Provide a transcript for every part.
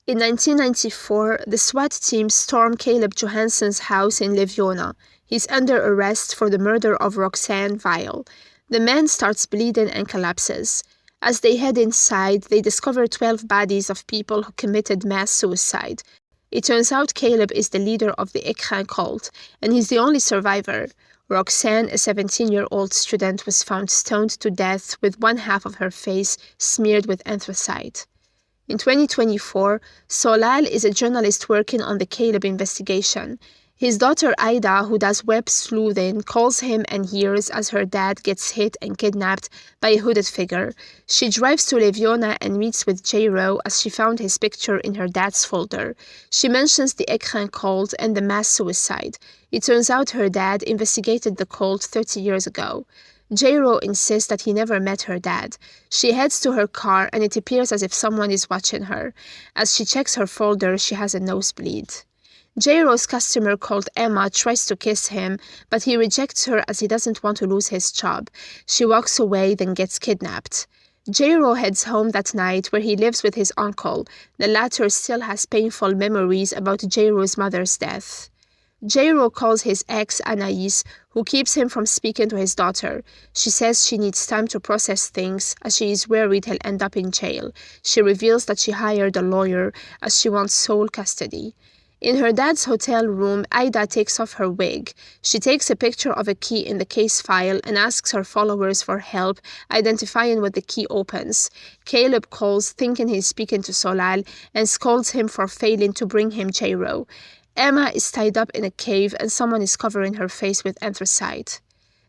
In 1994, the SWAT team stormed Caleb Johansson's house in Livonia. He's under arrest for the murder of Roxanne Weil. The man starts bleeding and collapses. As they head inside, they discover 12 bodies of people who committed mass suicide. It turns out Caleb is the leader of the Écrin cult, and he's the only survivor. Roxanne, a 17-year-old student, was found stoned to death with one half of her face smeared with anthracite. In 2024, Solal is a journalist working on the Caleb investigation. His daughter Ida, who does web sleuthing, calls him and hears as her dad gets hit and kidnapped by a hooded figure. She drives to Livonia and meets with J-Ro as she found his picture in her dad's folder. She mentions the Écrin cult and the mass suicide. It turns out her dad investigated the cult 30 years ago. J-Ro insists that he never met her dad. She heads to her car and it appears as if someone is watching her. As she checks her folder, she has a nosebleed. J-Ro's customer called Emma tries to kiss him, but he rejects her as he doesn't want to lose his job. She walks away, then gets kidnapped. J-Ro heads home that night where he lives with his uncle. The latter still has painful memories about J-Ro's mother's death. J-Ro calls his ex, Anais, who keeps him from speaking to his daughter. She says she needs time to process things as she is worried he'll end up in jail. She reveals that she hired a lawyer as she wants sole custody. In her dad's hotel room, Ida takes off her wig. She takes a picture of a key in the case file and asks her followers for help identifying what the key opens. Caleb calls, thinking he's speaking to Solal, and scolds him for failing to bring him J-Ro. Emma is tied up in a cave and someone is covering her face with anthracite.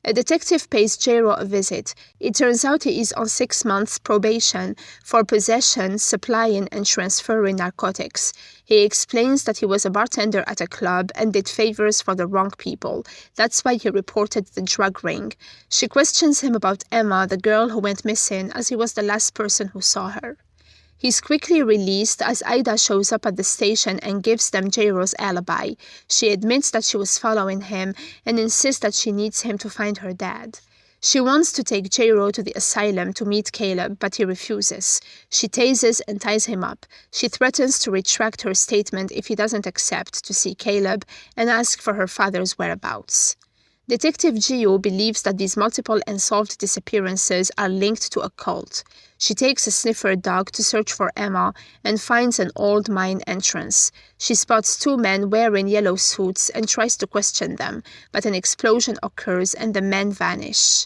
A detective pays J-Ro a visit. It turns out he is on 6 months probation for possession, supplying, and transferring narcotics. He explains that he was a bartender at a club and did favors for the wrong people. That's why he reported the drug ring. She questions him about Emma, the girl who went missing, as he was the last person who saw her. He's quickly released as Ida shows up at the station and gives them J-Ro's alibi. She admits that she was following him and insists that she needs him to find her dad. She wants to take J-Ro to the asylum to meet Caleb, but he refuses. She tases and ties him up. She threatens to retract her statement if he doesn't accept to see Caleb and ask for her father's whereabouts. Detective Gio believes that these multiple unsolved disappearances are linked to a cult. She takes a sniffer dog to search for Emma and finds an old mine entrance. She spots 2 men wearing yellow suits and tries to question them, but an explosion occurs and the men vanish.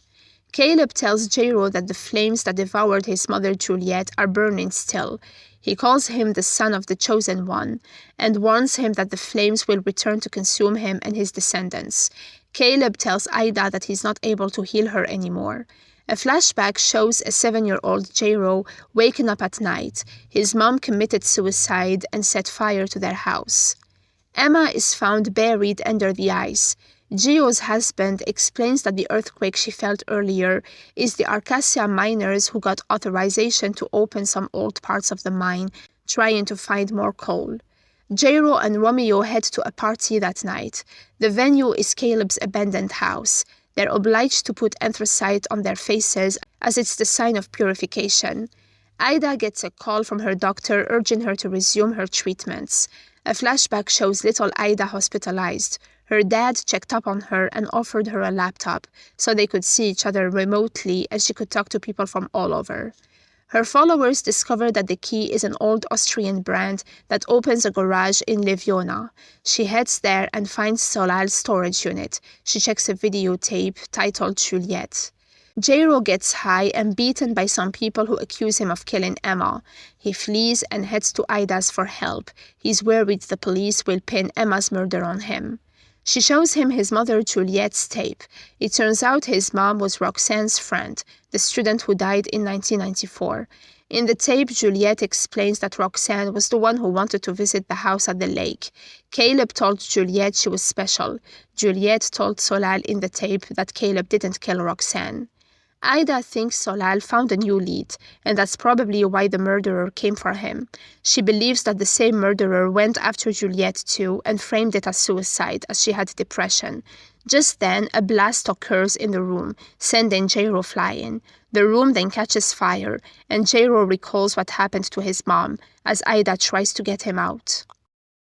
Caleb tells J-Ro that the flames that devoured his mother Juliet are burning still. He calls him the son of the chosen one and warns him that the flames will return to consume him and his descendants. Caleb tells Ida that he's not able to heal her anymore. A flashback shows a 7-year-old J-Ro waking up at night. His mom committed suicide and set fire to their house. Emma is found buried under the ice. Gio's husband explains that the earthquake she felt earlier is the Arcasia miners who got authorization to open some old parts of the mine, trying to find more coal. J-Ro and Romeo head to a party that night. The venue is Caleb's abandoned house. They're obliged to put anthracite on their faces as it's the sign of purification. Ida gets a call from her doctor urging her to resume her treatments. A flashback shows little Ida hospitalized. Her dad checked up on her and offered her a laptop so they could see each other remotely and she could talk to people from all over. Her followers discover that the key is an old Austrian brand that opens a garage in Livonia. She heads there and finds Solal's storage unit. She checks a videotape titled Juliet. J-Ro gets high and beaten by some people who accuse him of killing Emma. He flees and heads to Ida's for help. He's worried the police will pin Emma's murder on him. She shows him his mother Juliet's tape. It turns out his mom was Roxanne's friend, the student who died in 1994. In the tape, Juliet explains that Roxanne was the one who wanted to visit the house at the lake. Caleb told Juliet she was special. Juliet told Solal in the tape that Caleb didn't kill Roxanne. Ida thinks Solal found a new lead, and that's probably why the murderer came for him. She believes that the same murderer went after Juliet too and framed it as suicide as she had depression. Just then, a blast occurs in the room, sending J-Ro flying. The room then catches fire, and Jairo recalls what happened to his mom as Ida tries to get him out.